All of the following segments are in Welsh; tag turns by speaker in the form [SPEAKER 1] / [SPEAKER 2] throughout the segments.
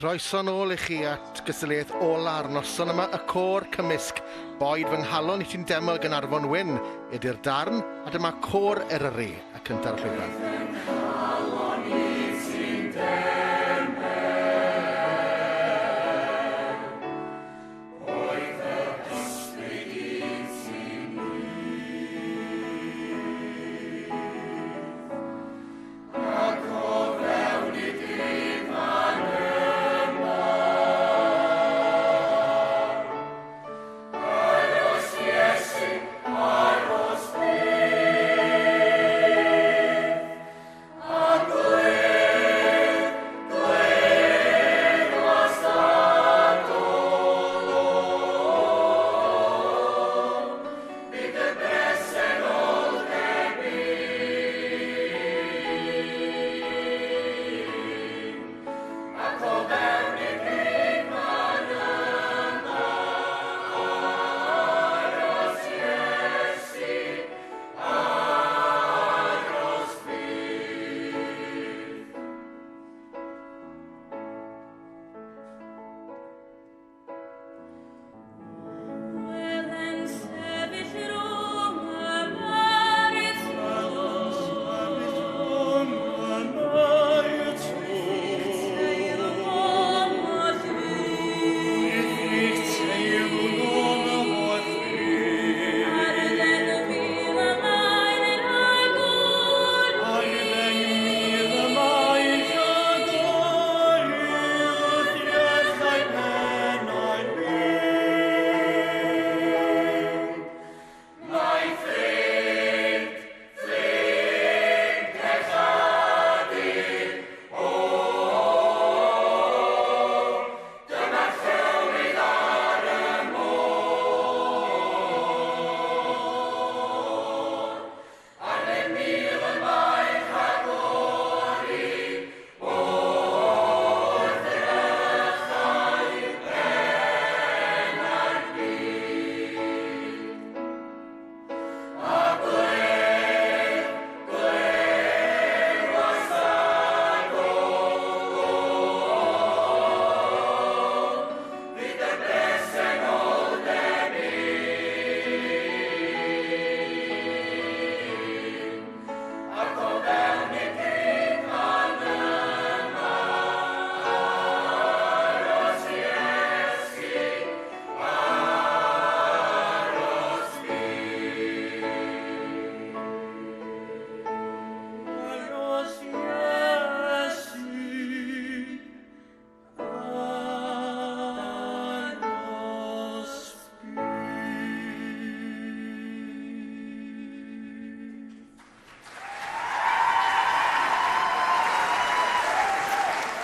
[SPEAKER 1] Croeso nôl I chi at Cystadleuaeth ola'r noson yma, y côr cymysg. Boed fy nghalon I ti'n deml Gynarfon Wyn, ydy'r darn, a dyma côr Eryri, y cynta'r llwyfan.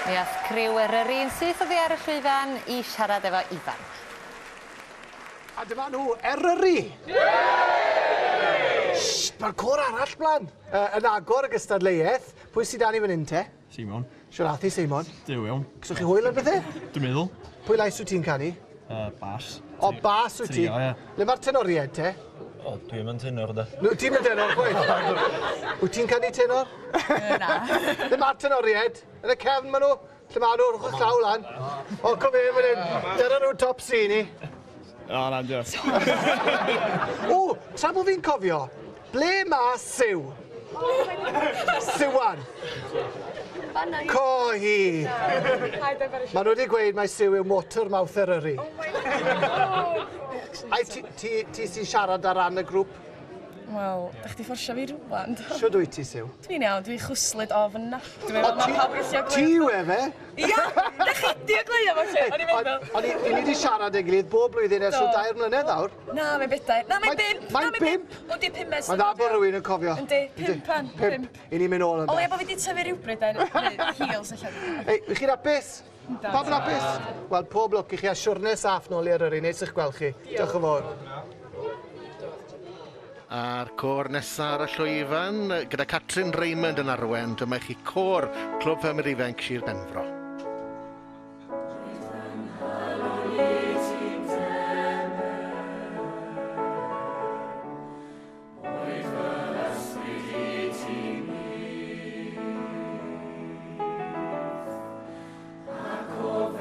[SPEAKER 2] Mi ath criw Eryri yn syth oddi ar y llwyfan I siarad efo ifanc.
[SPEAKER 3] A dyma nhw, Eryri! Mae'r côr arall blan. Yn agor y Cystadleuaeth. Pwy sydd dan I fan hyn te?
[SPEAKER 4] Simon.
[SPEAKER 3] Siwrathi Simon.
[SPEAKER 4] Dyw iawn.
[SPEAKER 3] Gyswch chi hwyl yn bethau?
[SPEAKER 4] Dwi'n meddwl.
[SPEAKER 3] Pwy lais wyt ti'n canu?
[SPEAKER 4] Bas.
[SPEAKER 3] O, bas wyt ti?
[SPEAKER 4] Trio, ie.
[SPEAKER 3] Le mae'r tenoriaid te?
[SPEAKER 4] O, dwi'n mynd tenor da.
[SPEAKER 3] Ti'n mynd tenor, gweud? Wyt ti'n canu tenor?
[SPEAKER 2] Na.
[SPEAKER 3] Le mae'r tenoriaid? Yn y cefn maen nhw? Lle maen nhw? Rwch llaw lan. O, com fe fan hyn. Dyna nhw top C ni.
[SPEAKER 4] O, na, diolch.
[SPEAKER 3] O, tra bod fi'n cofio, ble mae Siw? Siwan. Cohi. Maen nhw wedi gweud mai Siw yw motor mawth Eryri. Ai, ti sy'n siarad ar ran y grŵp?
[SPEAKER 5] Wel, da chdi fforsio fi rwan.
[SPEAKER 3] Sio dwi ti, Siw?
[SPEAKER 5] Dwi'n iawn, dwi'n chwslyd ofn na. Dwi'n meddwl mae pawb gweithio
[SPEAKER 3] Ti yw e fe?
[SPEAKER 5] Ia, da chi di o gleio fo lle, o'n i'n meddwl.
[SPEAKER 3] Ond i ni wedi siarad ei gilydd bob blwyddyn ers o 2 mlynedd awr.
[SPEAKER 5] Na, mae'n bedair. Na, mae'n 5.
[SPEAKER 3] Mae'n 5?
[SPEAKER 5] O, di 5 mes.
[SPEAKER 3] Mae'n dda bod rhywun yn cofio.
[SPEAKER 5] Yndi, 5 pan.
[SPEAKER 3] 5. I ni'n mynd ôl yn
[SPEAKER 5] O, ie,
[SPEAKER 3] beth.
[SPEAKER 5] bod fi di tyfu rhywbryd en, neu heels allan.
[SPEAKER 3] Ei, wych chi'n apus? Pam yn apus? Wel, pob lwc I chi a siwrne saff nôl I Eryri, neis i'ch gweld chi. Diolch yn fawr.
[SPEAKER 1] A'r côr nesaf ar y llwyfan, gyda Catrin Raymond yn arwen, dyma chi côr Clwb Ffermwyr Ifanc Sir Benfro.
[SPEAKER 6] Of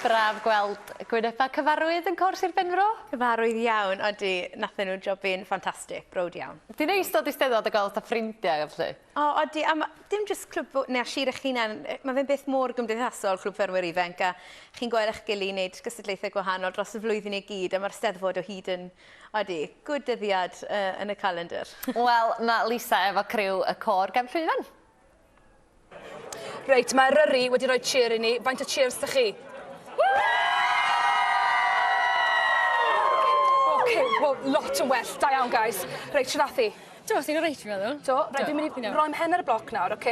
[SPEAKER 2] braf gweld gwynebau cyfarwydd yn cwrs i'r Benfro.
[SPEAKER 6] Cyfarwydd iawn, odi, nathon nhw jobyn ffantastig, brod iawn.
[SPEAKER 2] Di'n neis dod i Eisteddfod a gweld y ffrindiau felly?
[SPEAKER 6] O, odi, dim jyst clwb neu sir eich hunan, mae fe'n beth mor gymdeithasol clwb Ffermwyr Ifanc a chi'n gweld eich gilydd wneud cystadleuaethau gwahanol dros y flwyddyn i gyd a mae'r Eisteddfod o hyd yn, odi, gwydyddiad yn y calendar.
[SPEAKER 2] Wel, mae Lisa efo criw y cor Gefn Llwyfan.
[SPEAKER 5] Reit, mae Ryri wedi rhoi cheer i ni. Faint o cheers da chi? OK, well, lot o well. Da iawn, guys. Reit, siarathi.
[SPEAKER 7] Do, ti'n reit, fi'n meddwl.
[SPEAKER 5] Do, rhaid fi'n mynd i roi mhen ar y bloc nawr, OK?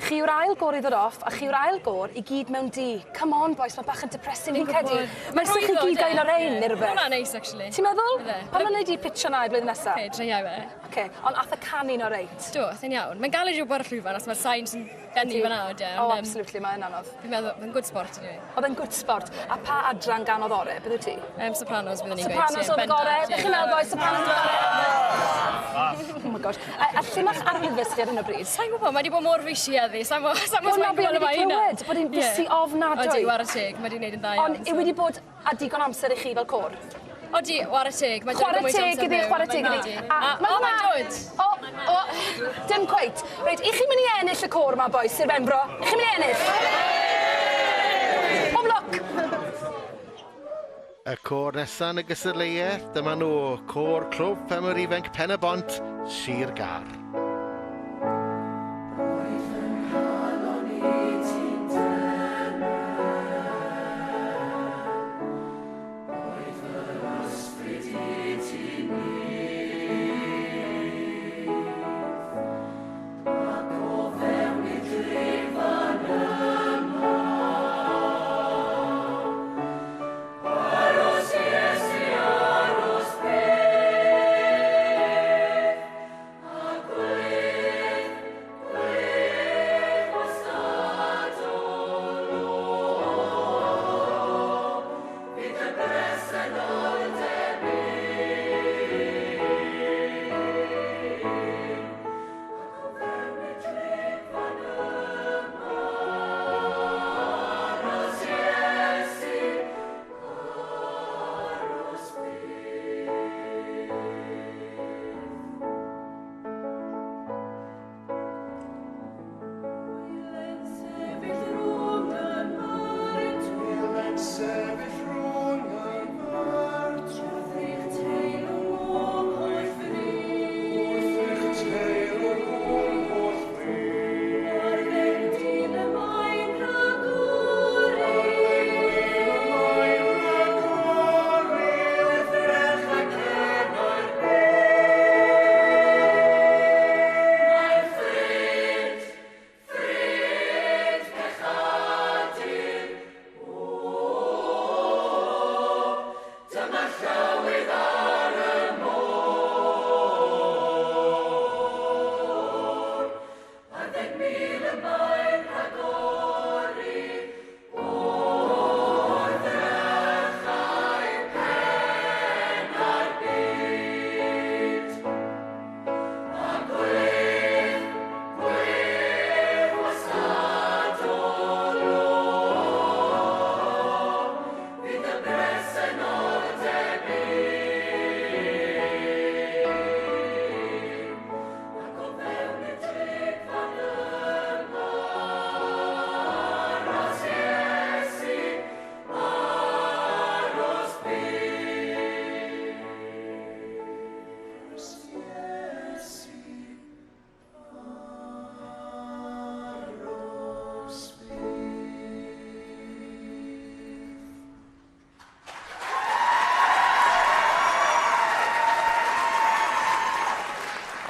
[SPEAKER 5] Chi yw'r ail gor i ddod off, a chi yw'r ail gor i gyd mewn di. Come on, boys, mae bach yn depressing fi'n credu. Mae'n sych chi gyd gael o'r ein, neu rhywbeth.
[SPEAKER 7] Hwna'n neis, actually.
[SPEAKER 5] Ti'n meddwl?
[SPEAKER 7] Bydde.
[SPEAKER 5] Pan mae'n neud i pitch yna i blwyddyn nesaf?
[SPEAKER 7] OK, dreiau fe.
[SPEAKER 5] OK, ond ath y canu'n o reit.
[SPEAKER 7] Do, thyn iawn. Mae'n galed i'w bod y llwyfan, os mae'r sain sy'n benni fan awd, ie.
[SPEAKER 5] O, absolutely, mae'n anodd.
[SPEAKER 7] Fi'n meddwl, mae'n good sport i ni.
[SPEAKER 5] Oedd e'n good sport. A pa adran ganodd ore, bydde ti?
[SPEAKER 7] Sopranos, byddwn ni'n gweud.
[SPEAKER 5] Sopranos oedd gore. Ydych chi'n meddwl, boys, Sopranos oedd gore? Oh my gosh. A lle mae'ch arwyddus chi ar hyn o bryd?
[SPEAKER 7] Sa'n gwybod, mae wedi bod mor fisi heddi. Sa'n
[SPEAKER 5] Wel, na, fi wedi clywed bod hi'n busu ofnadwy.
[SPEAKER 7] Odi, war y teg, mae wedi gwneud yn da iawn.
[SPEAKER 5] Ond yw wedi bod a digon amser i chi fel cwr?
[SPEAKER 7] Odi, war y teg.
[SPEAKER 5] Chwarae teg iddi, chwarae teg iddi.
[SPEAKER 7] O, mae'n dod.
[SPEAKER 5] O, dim cweit. Reit, i chi mynd i ennill y cwr yma, boys, i'r Benfro? I chi mynd i ennill? Pob loc!
[SPEAKER 1] Y cor nesaf yn y gystadleuaeth, dyma nhw, cor clwb Ffermwyr Ifanc Pen y Bont, Sir Gar.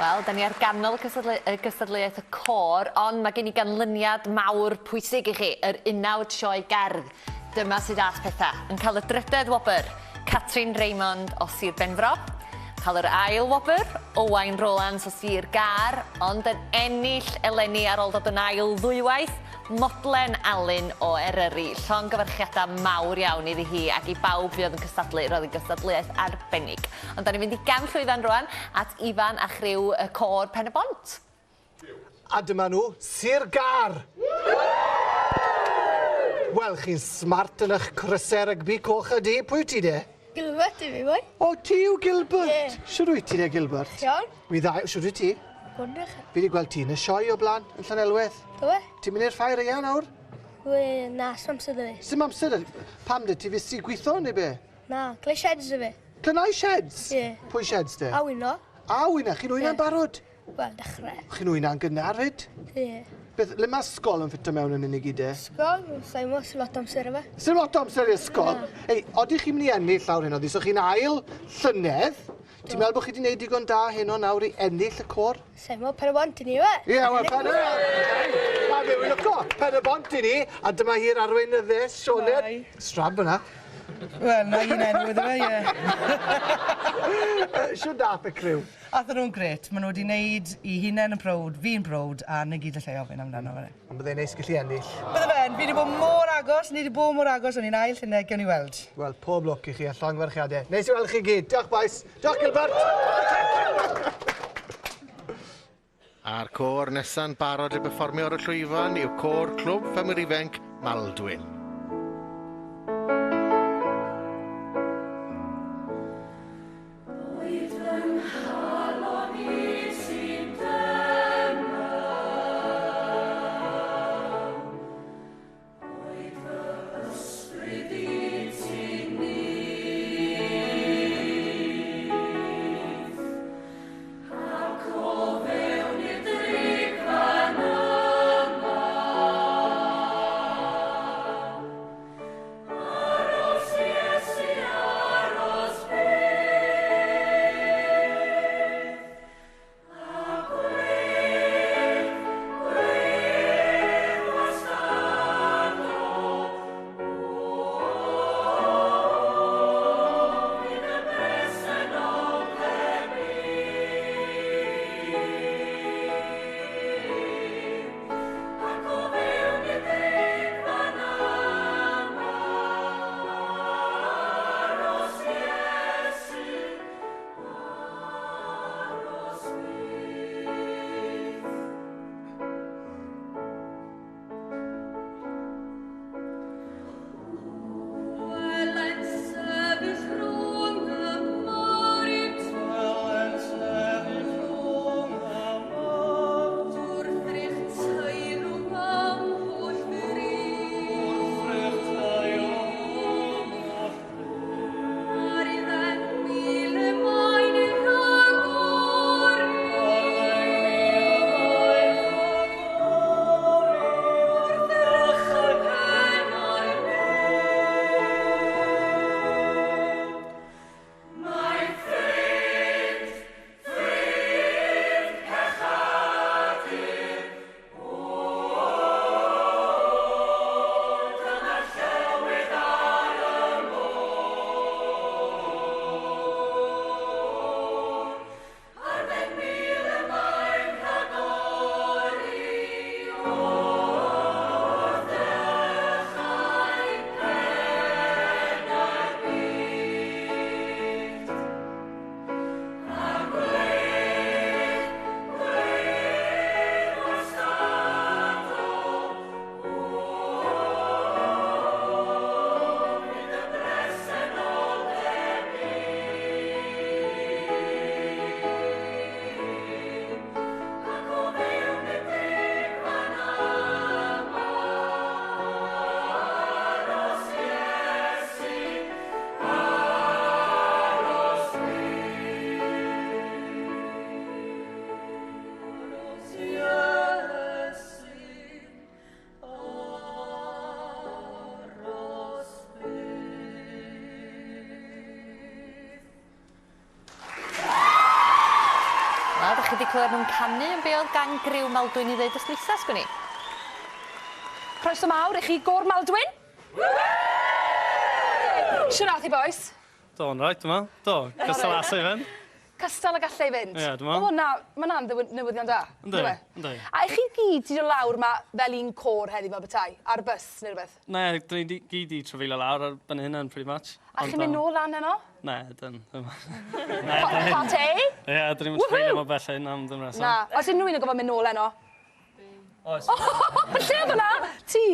[SPEAKER 2] Wel, da ni ar ganol y gystadleuaeth y cor, ond mae gen i ganlyniad mawr pwysig i chi, yr unawd sioe gerdd. Dyma sydd âs pethau. Yn cael y drydedd wobr, Catrin Raymond o Sir Benfro. Cael yr ail wobr, Owain Rowlands o Sir Gar, ond yn ennill eleni ar ôl dod yn ail ddwywaith, Modlen Alun o Eryri. Llongyfarchiadau mawr iawn iddi hi ac i bawb fi oedd yn cystadlu, roedd yn cystadleuaeth arbennig. Ond da ni'n mynd i Gefn Llwyfan rwan at Ifan a chriw y cor Pen y Bont.
[SPEAKER 3] A dyma nhw, Sir Gar. Wel, chi'n smart yn eich crysau rygbi coch a di. Pwy ti de?
[SPEAKER 8] Gilbert i fi, boi.
[SPEAKER 3] O, ti yw Gilbert.
[SPEAKER 8] Ie.
[SPEAKER 3] Siwr wyt ti de, Gilbert?
[SPEAKER 8] Iawn.
[SPEAKER 3] Mi ddau, siwr wyt ti?
[SPEAKER 8] Gwrnych.
[SPEAKER 3] Fi wedi gweld ti yn y sioe o blaen yn Llanelwedd.
[SPEAKER 8] Dwi?
[SPEAKER 3] Ti'n mynd i'r ffair eang nawr?
[SPEAKER 8] Dwi na, sy'n amser dy fi.
[SPEAKER 3] Sdim amser, pam dy ti fysi gweithio neu be?
[SPEAKER 8] Na, gle sheds i fi.
[SPEAKER 3] Glynau sheds?
[SPEAKER 8] Ie.
[SPEAKER 3] Pwy sheds de?
[SPEAKER 8] A wyno.
[SPEAKER 3] A wyna, chi'n wyna'n barod?
[SPEAKER 8] Wel, dechrau.
[SPEAKER 3] Chi'n wyna'n gynnar fyd?
[SPEAKER 8] Ie.
[SPEAKER 3] Beth, le mae ysgol yn ffito mewn yn unig i de?
[SPEAKER 8] Sgol, sa'i mo, sy'n lot amser i fi.
[SPEAKER 3] Sy'n lot o amser i ysgol? Ei, oeddech chi'n mynd i ennill lawr hyn oeddi? So chi'n ail llynedd? Ti'n meddwl bod chi wedi gwneud digon da hyn o nawr i ennill y cor?
[SPEAKER 8] Sa'i mo, pen y bont i ni, we.
[SPEAKER 3] Ie, wel, pen y... A fe, wy'n lyco, pen y bont i ni, a dyma hi'r arwein y ddes, Sioned. Strab yna.
[SPEAKER 9] Wel, na un enw iddo fe, ie.
[SPEAKER 3] Siwr dath y criw.
[SPEAKER 9] Athyn nhw'n gret. Maen nhw wedi wneud i hunain yn prowd, fi'n prowd, a na gyd y lle ofyn amdano fe.
[SPEAKER 3] Ond byddai'n neis gallu ennill.
[SPEAKER 9] Bydde fe'n, fi wedi bod mor agos, ni wedi bod mor agos, o'n i'n ail llynedd, gewn ni weld.
[SPEAKER 3] Wel, pob lwc i chi a llongferchiadau. Neis i weld chi gyd. Diolch, boes. Diolch, Gilbert.
[SPEAKER 1] A'r côr nesa'n barod i berfformio ar y llwyfan yw côr clwb Ffermwyr Ifanc Maldwyn.
[SPEAKER 2] Chi wedi clywed nhw'n canu yn be oedd gang griw Maldwyn i ddeud yslysa, sgwni?
[SPEAKER 5] Croeso mawr i chi Gôr Maldwyn. Siwr i boes?
[SPEAKER 10] Do'n rhaid, dyma. Do, cystadleuaeth i fynd.
[SPEAKER 5] Cystal y gallai fynd?
[SPEAKER 10] Ie, dyma.
[SPEAKER 5] O, na, mae'n newyddion da.
[SPEAKER 10] Ynddi, ynddi.
[SPEAKER 5] A i chi gyd i dod lawr ma fel un côr heddi fel bethau? Ar bus neu rhywbeth?
[SPEAKER 10] Ne, dyn ni gyd i trafeilio lawr ar ben hynny, pretty much.
[SPEAKER 5] A chi'n mynd nôl lan yno?
[SPEAKER 10] Ne, dyn.
[SPEAKER 5] Party?
[SPEAKER 10] Ie, dyn ni'n trafeilio mo bell hyn am ddyn reswm.
[SPEAKER 5] Na, os ydyn nhw'n gofod mynd nôl yno?
[SPEAKER 10] Oes.
[SPEAKER 5] Lle oedd hwnna? Ti?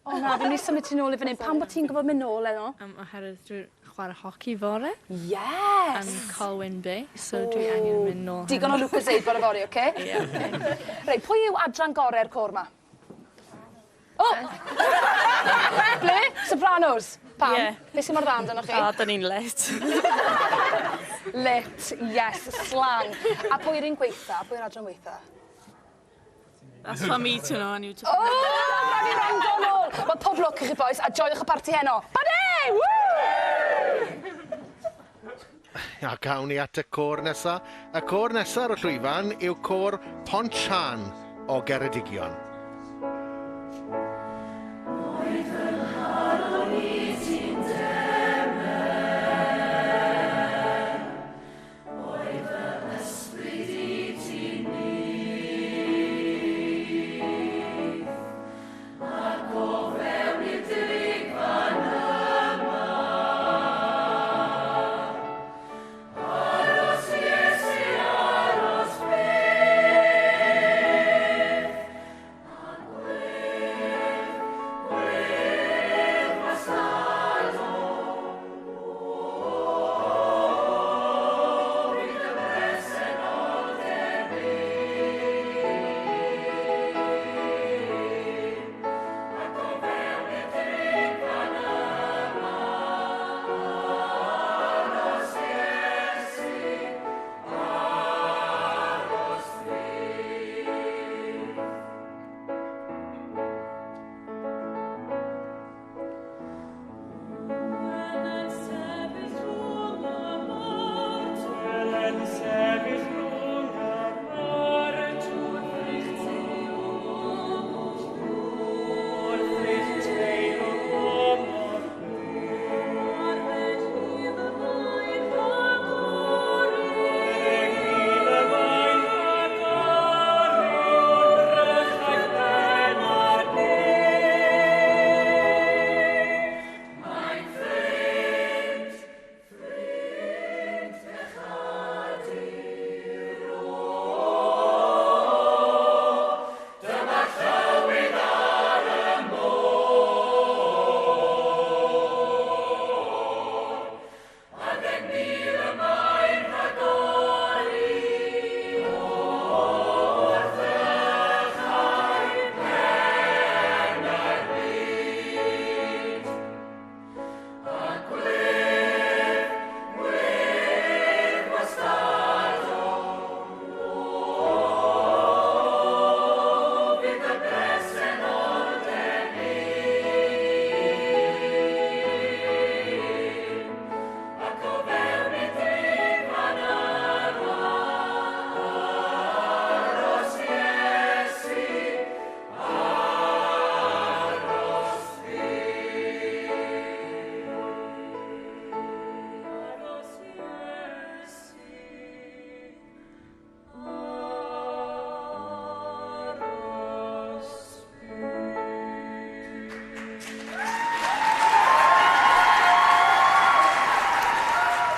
[SPEAKER 5] O na, fi'n mynd i symud ti'n ôl i fan hyn. Pam bod ti'n gwybod mynd nôl enw?
[SPEAKER 7] Oherwydd dwi'n chwarae hoci fore.
[SPEAKER 5] Yes!
[SPEAKER 7] Yn Colwyn Bay, so dwi angen mynd nôl.
[SPEAKER 5] Digon o Lucas Aid bore fori, oce? Ie. Reit, pwy yw adran gorau'r cwr ma? O! Ble? Sopranos? Pam?
[SPEAKER 7] Ie.
[SPEAKER 5] Be sy'n mor dda amdano chi?
[SPEAKER 7] A, da ni'n let.
[SPEAKER 5] Lit, yes, slang. A pwy yw'r un gweitha? Pwy yw'r adran gweitha?
[SPEAKER 7] That's for me to know, and you to...
[SPEAKER 5] O! Rhaid i rando nôl! Wel, pob lwc i chi boys, a joiwch y parti heno. Bade! Woo!
[SPEAKER 1] A gawn ni at y côr nesa. Y côr nesa ar y llwyfan yw côr Pontchan o Geredigion.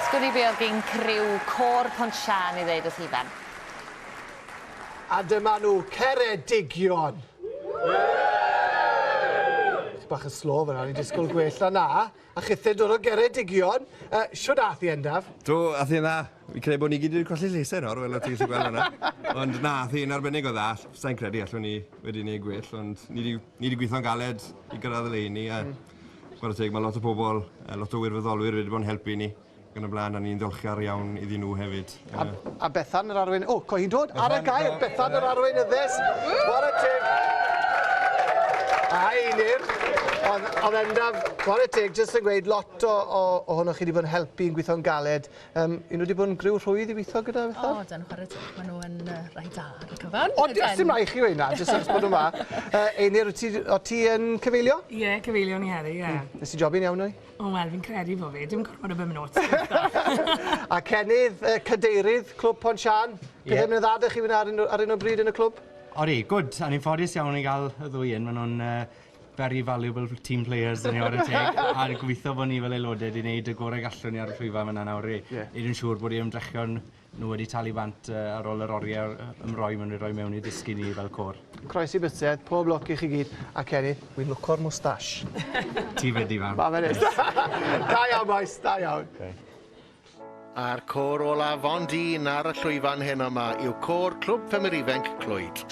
[SPEAKER 2] Sgwni be oedd gen criw Côr Pontchan i ddeud wrth Ifan.
[SPEAKER 3] A dyma nhw, Ceredigion. Bach yn slo fyna, ni'n disgwyl gwell na. A chythyd o'r Geredigion. Siwr ath i endaf?
[SPEAKER 11] Do, ath i'n dda. Fi credu bod ni gyd wedi colli lleisau nawr, fel o ti'n gallu gweld hwnna. Ond na, ath i'n arbennig o dda. Sa'n credu allwn ni wedi gwneud gwell, ond ni wedi gweithio'n galed i gyrraedd y leini. Gwrdd teg, mae lot o pobl, lot o wirfoddolwyr wedi bod yn helpu ni. Gan y blaen, a ni'n ddiolchgar iawn iddyn nhw hefyd.
[SPEAKER 3] A Bethan yr arwain... O, co hi'n dod ar y gair. Bethan yr arwain yddys. What a teg. A unir. Ond endaf, what a teg, jyst yn gweud, lot ohonoch chi wedi bod yn helpu yn gweithio'n galed. Un nhw wedi bod yn griw rhwydd i weithio gyda Bethan?
[SPEAKER 12] O, dan chwarae teg. Maen nhw yn rai da ar y cyfan.
[SPEAKER 3] O, dim rai chi weina, jyst yn bod yma. Einir, o ti yn cyfeilio?
[SPEAKER 13] Ie, cyfeilio ni heddi, ie.
[SPEAKER 3] Nes i jobyn iawn o'i?
[SPEAKER 13] O, wel, fi'n credu fo fi. Dim gorfod y bymnod.
[SPEAKER 3] A Cenydd, cadeirydd, Clwb Pontchan. Beth yn y ddadach chi fyna ar un o bryd yn y clwb?
[SPEAKER 14] Odi, gwd. A ni'n ffodus iawn i gael y ddwy un. Maen nhw'n very valuable team players yn yw'r teg. A gobeithio bod ni fel aelodau wedi gwneud y gorau gallwn ni ar y llwyfan fyna nawr i wneud yn siŵr bod ei ymdrechion nhw wedi talu bant ar ôl yr oriau ymroi maen nhw'n rhoi mewn i ddysgu ni fel cor.
[SPEAKER 3] Croesi bytiad, pob lwc i chi gyd. A Kenny, wy'n lwco'r moustache.
[SPEAKER 14] Ti fyd i fan.
[SPEAKER 3] Ba fe'n ys. Da iawn, boys, da iawn.
[SPEAKER 1] A'r cor ola Fon Dyn ar y llwyfan hyn yma yw cor Clwb Ffermwyr Ifanc Clwyd.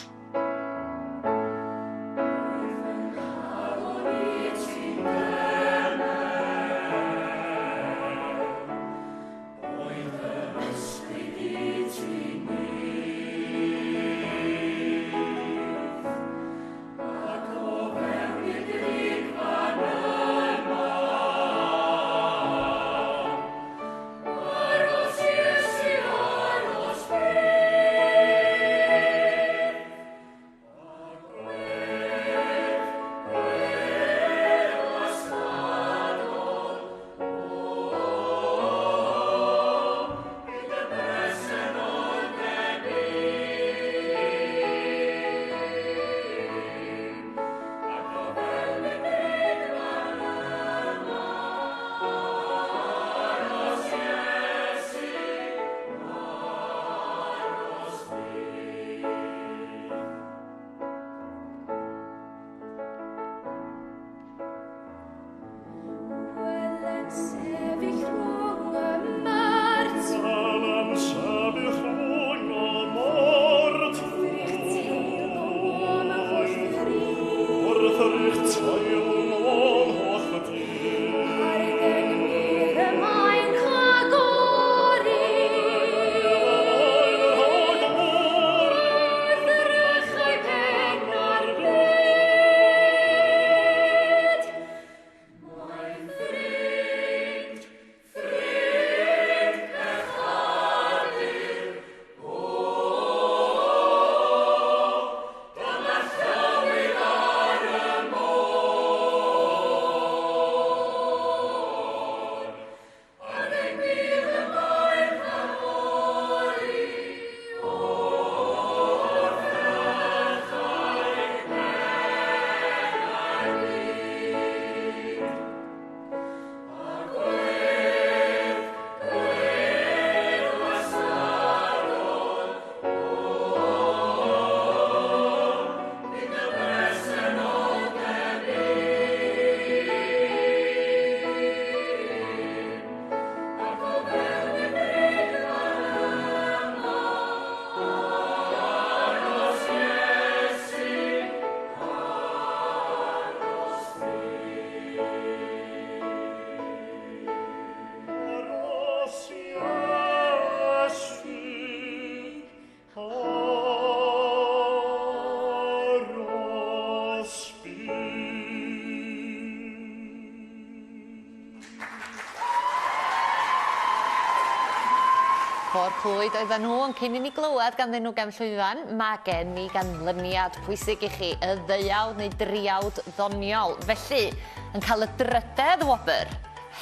[SPEAKER 2] Cor Clwyd oedden nhw yn cyn i ni glywed ganddyn nhw gem llwyfan. Mae gen ni ganlyniad pwysig i chi, y ddeuawd neu driawd ddoniol. Felly, yn cael y drydedd wobr,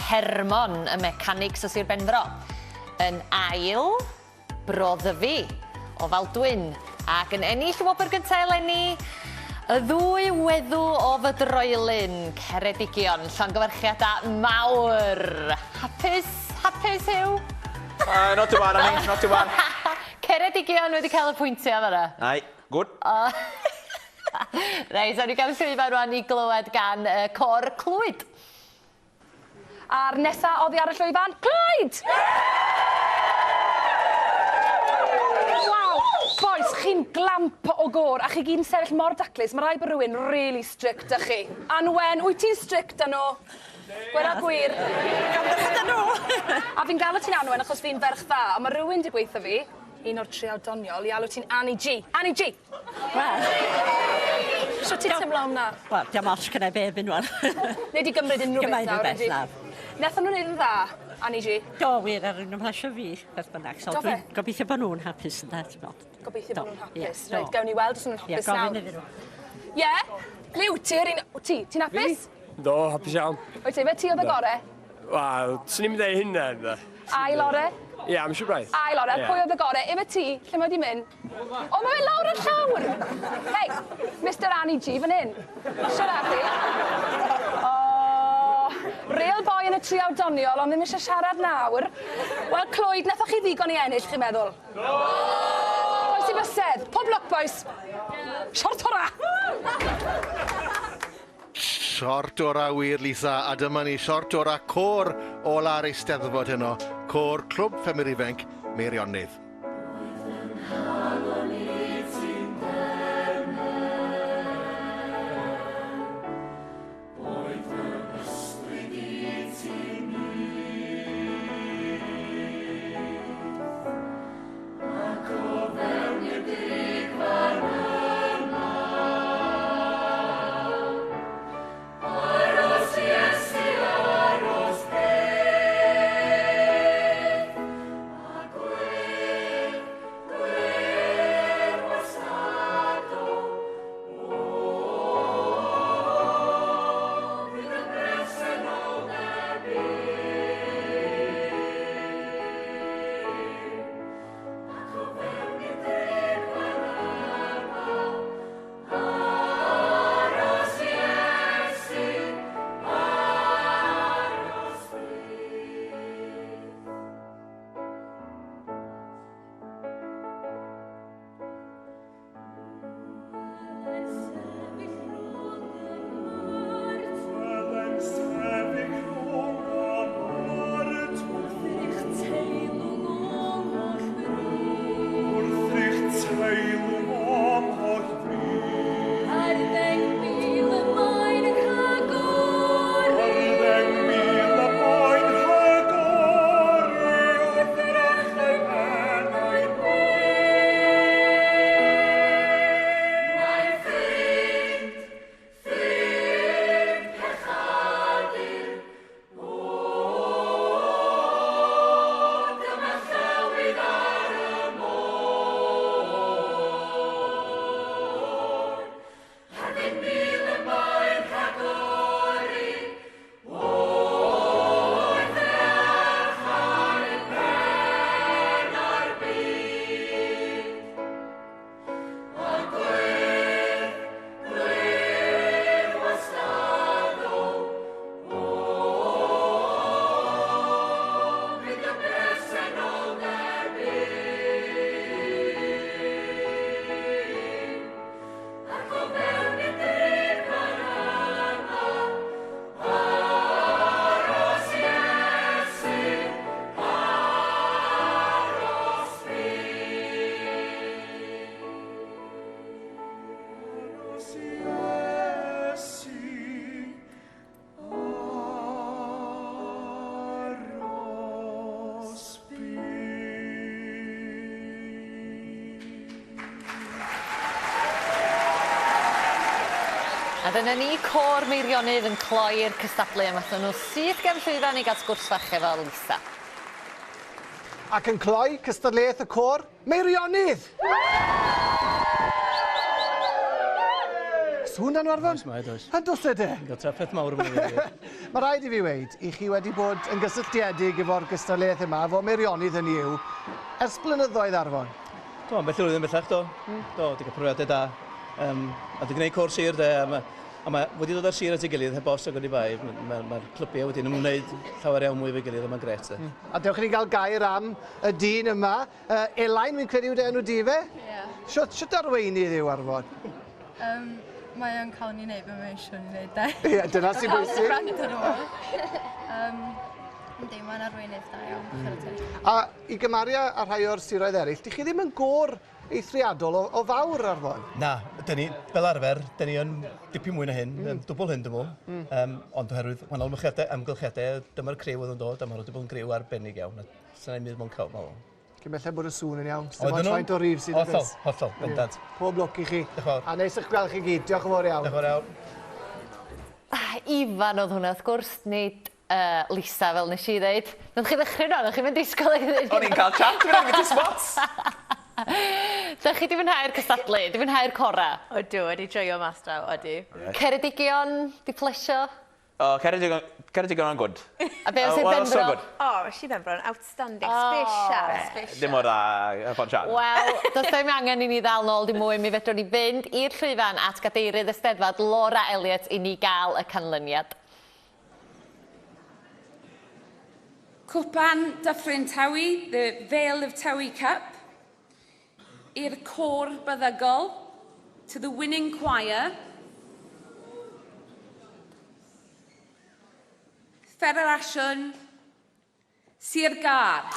[SPEAKER 2] Hermon, y mecanig sy Sir Benfro. Yn ail, Broddyfi, o Faldwyn. Ac yn ennill wobr gyntaf eleni, y ddwy weddw o Fydroelyn, Ceredigion, llongyfarchiadau mawr. Hapus? Hapus yw?
[SPEAKER 4] Not too bad, Annie, not too bad.
[SPEAKER 2] Ceredigion wedi cael y pwyntiau fan'na.
[SPEAKER 4] Aye, good.
[SPEAKER 2] Reit, so ni gael llwyfan rwan i glywed gan Cor Clwyd.
[SPEAKER 5] A'r nesa oddi ar y llwyfan, Clwyd! Waw, boys, chi'n glamp o gor a chi gyd yn sefyll mor daclus. Mae rai bod rhywun really strict â chi. Anwen, wyt ti'n strict â nhw? Gwera gwir. A fi'n galw ti'n Anwen achos fi'n ferch dda, a mae rhywun wedi gweithio fi, un o'r triawd doniol, i alw ti'n Annie G. Annie G!
[SPEAKER 15] Wel.
[SPEAKER 5] Sio ti'n teimlo am na?
[SPEAKER 15] Wel, diolch os gyda be erbyn wan.
[SPEAKER 5] Neu di gymryd unrhyw beth nawr?
[SPEAKER 15] Gymryd unrhyw beth nawr.
[SPEAKER 5] Nethon nhw'n un dda, Annie G?
[SPEAKER 15] Do, wir, ar un ymhlasio fi, beth bynnag. So, dwi'n gobeithio bod nhw'n hapus yn dweud, ti'n bod.
[SPEAKER 5] Gobeithio bod nhw'n hapus. Reit, gawn ni weld os nhw'n hapus nawr.
[SPEAKER 15] Ie, gofyn iddyn nhw.
[SPEAKER 5] Ie? Liw, ti'n hapus?
[SPEAKER 16] Do, hapus iawn.
[SPEAKER 5] Oes ti, fe ti oedd y gore?
[SPEAKER 16] Wel, swn i'n mynd ei hynna, da.
[SPEAKER 5] Ai, Lore?
[SPEAKER 16] Ie, am eisiau braidd.
[SPEAKER 5] Ai, Laura, pwy oedd y gore? Efo ti, lle mae di mynd? O, mae fe lawr ar llawr! Hei, Mr Annie G, fan hyn. Siarad chi. O, real boy yn y tri awdoniol, ond ddim eisiau siarad nawr. Wel, Clwyd, nethoch chi ddigon i ennill, chi'n meddwl? Boes i bysedd. Pob look, boys. Siort ora!
[SPEAKER 1] Siort ora wir, Lisa, a dyma ni siort ora cor ola'r Eisteddfod heno, cor Clwb Ffermwyr Ifanc Meirionydd.
[SPEAKER 2] A dyna ni cor Meirionydd yn cloi'r cystadlu yma. Nhw sydd gen llwyfan i gael sgwrs fach efo Lisa.
[SPEAKER 3] Ac yn cloi cystadleuaeth y cor Meirionydd! Sŵn dan warfon?
[SPEAKER 10] Oes, mae, does.
[SPEAKER 3] A dos e de?
[SPEAKER 10] Gael traffaeth mawr yma wedi.
[SPEAKER 3] Mae rhaid i fi weid, i chi wedi bod yn gysylltiedig efo'r cystadleuaeth yma, fo Meirionydd hynny yw, ers blynyddoedd arfon.
[SPEAKER 10] Do, yn bell flwyddyn bellach, do. Do, wedi cael profiadau da. A wedi gwneud cwrs sir, de, a mae wedi dod ar sir at ei gilydd, heb os ag o'n i bai. Mae'r clybiau wedi ymwneud llawer iawn mwy fe gilydd, a mae'n gret.
[SPEAKER 3] A dewch i ni gael gair am y dyn yma. Elain, fi'n credu yw enw di fe?
[SPEAKER 17] Ie.
[SPEAKER 3] Siwt arweinydd yw arfon?
[SPEAKER 17] Mae o'n cael ni wneud be mae eisiau ni wneud, de.
[SPEAKER 3] Ie, dyna sy'n bwysig.
[SPEAKER 17] Gwrando nhw. Yndi, mae'n arweinydd da iawn.
[SPEAKER 3] A i gymaru a rhai o'r siroedd eraill, di chi ddim yn gor eithriadol o fawr arfon?
[SPEAKER 10] Na, fel arfer, dyn ni yn dipyn mwy na hyn, dwbl hyn dymw. Ond oherwydd wahanol amgylchiadau, dyma'r criw oedd yn dod, a mae nhw wedi bod yn griw arbennig iawn. Sa'n ei mynd mewn cael mawr. Cyn bellai bod y sŵn yn iawn. Oedden nhw?
[SPEAKER 3] Faint o rif sydd yn
[SPEAKER 10] Hollol, hollol, bendant.
[SPEAKER 3] Pob lwc i chi.
[SPEAKER 10] Diolch yn fawr.
[SPEAKER 3] A neis eich gweld chi gyd. Diolch yn fawr iawn.
[SPEAKER 10] Diolch yn fawr iawn.
[SPEAKER 2] Ifan oedd hwnna, wrth gwrs, nid Lisa fel nes i ddeud. Nwch chi ddechrau nhw, nwch chi mynd disgol i ddweud.
[SPEAKER 4] O'n i'n cael chat, dwi'n mynd i spots.
[SPEAKER 2] Da chi di fwynhau'r cystadlu, di fwynhau'r Corau?
[SPEAKER 6] Odw, wedi joio mas draw, odi.
[SPEAKER 2] Ceredigion, di plesio?
[SPEAKER 4] Oh, Ceredigion yn good.
[SPEAKER 2] A be oedd Benfro?
[SPEAKER 6] O, mae si Benfro yn outstanding, special.
[SPEAKER 4] Dim o'r dda, Ponsian.
[SPEAKER 2] Wel, does ddim angen i ni ddal nôl dim mwy, mi fedrwn ni fynd i'r llwyfan at gadeirydd Eisteddfod Laura Elliott i ni gael y canlyniad.
[SPEAKER 16] Cwpan Dyffryn Tawi, the Vale of Tawi Cup. I'r côr byddygol, to the winning choir. Fersiwn, Sir Gar.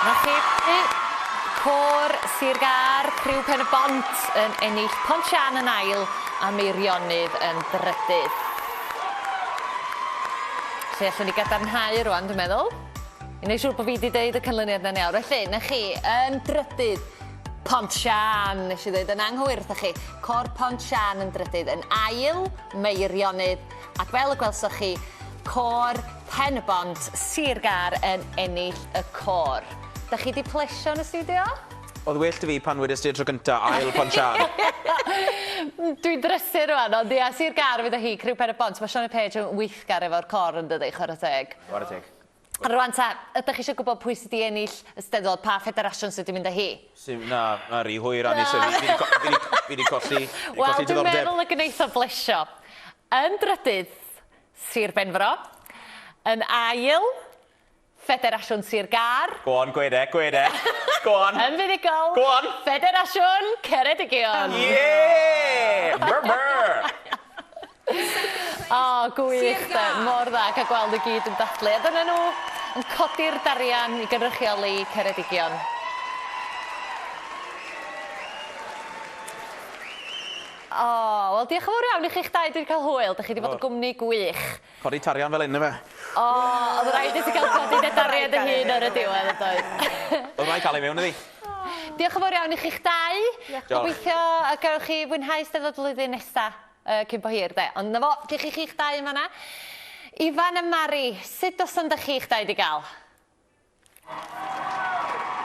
[SPEAKER 2] Na chi, côr Sir Gar, criw Pen y Bont yn ennill Ponsian yn ail a Meirionydd yn drydydd. Lle allwn ni gadarnhau rwan, dwi'n meddwl. I wneud siŵr bod fi wedi dweud y canlyniad yn iawn. Felly, na chi, yn drydydd, Ponsian, nes i ddweud yn anghywir wrthych chi. Cor Ponsian yn drydydd, yn ail, Meirionydd, ac fel y gwelsoch chi, cor Pen y Bont, Sir Gar yn ennill y cor. Da chi wedi plesio yn y studio?
[SPEAKER 4] Oedd well dy fi pan wedys ti tro gynta, ail Ponsian.
[SPEAKER 2] Dwi'n drysu rwan, ond ia, Sir Gar fydd hi, criw Pen y Bont. Mae Sian y Page yn weithgar efo'r cor yn dydy, chwarae teg.
[SPEAKER 4] Chwarae teg.
[SPEAKER 2] Rwan ta, ydych chi eisiau gwybod pwy sydd wedi ennill Eisteddfod, pa ffederasiwn sydd wedi mynd â hi?
[SPEAKER 4] Na ri hwyr anni, so fi wedi colli diddordeb.
[SPEAKER 2] Wel, dwi'n meddwl y gwneithio blesio. Yn drydydd, Sir Benfro. Yn ail, Ffederasiwn Sir Gar.
[SPEAKER 4] Go on, gwede. Go on.
[SPEAKER 2] Yn fuddugol,
[SPEAKER 4] Go on.
[SPEAKER 2] Ffederasiwn Ceredigion.
[SPEAKER 4] Yeah! Brr!
[SPEAKER 2] O, gwych, de. Mor dda cael gweld y gyd yn dathlu. A dyna nhw yn codi'r darian i gynrychioli Ceredigion. O, wel, diolch yn fawr iawn i chi'ch dau wedi cael hwyl. Dych chi wedi bod yn gwmni gwych.
[SPEAKER 4] Codi tarian fel un fe.
[SPEAKER 2] O, oedd rhaid i ti gael codi dy dariad y hun ar y diwedd, ydoedd.
[SPEAKER 4] Oedd rhaid cael ei mewn iddi.
[SPEAKER 2] Diolch yn fawr iawn i chi'ch dau. Gobeithio y gewch chi fwynhau Eisteddfod flwyddyn nesaf cyn bo hir, de. Ond na fo, gych chi'ch dau yn fanna. Ifan a Mari, sut os ydych chi'ch dau wedi gael?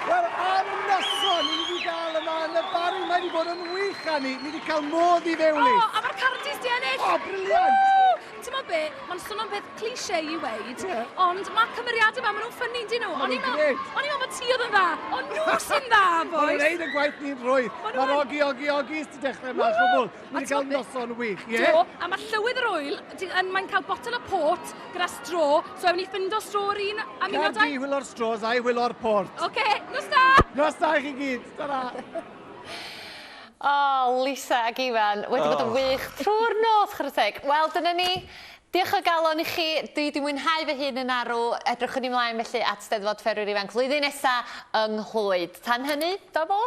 [SPEAKER 3] Wel, am noson, ni wedi gael yma yn y bari, mae wedi bod yn wych a ni wedi cael modd i fewn i.
[SPEAKER 5] O, a mae'r cardis di ennill!
[SPEAKER 3] O, briliant!
[SPEAKER 5] Ti'n meddwl be, mae'n swnio'n peth cliché i weid, ond mae cymeriadau yma, maen nhw'n ffynnu dyn nhw. O'n i'n meddwl bod ti oedd yn dda, ond nhw sy'n dda, boys.
[SPEAKER 3] Mae'n gwneud y gwaith ni'n rwydd. Mae'r ogi sydd dechrau yma, chwbl. Ni wedi cael noson wych, ie?
[SPEAKER 5] Do, a mae llywydd yr oil, mae'n cael botel o port gyda stro, so ewn ni ffindo stro o'r un am un o dau.
[SPEAKER 3] Cardi hwyl o'r stros, a'i hwyl o'r port.
[SPEAKER 5] Oce, nos da!
[SPEAKER 3] Nos da i chi gyd, tara.
[SPEAKER 2] O, Lisa ac Ifan, wedi bod yn wych trwy'r nos, chwarae teg. Wel, dyna ni. Diolch o galon i chi. Dwi wedi mwynhau fy hun yn arw. Edrychwn ni mlaen felly at Eisteddfod Ffermwyr Ifanc flwyddyn nesaf yng Nghlwyd. Tan hynny, do bo?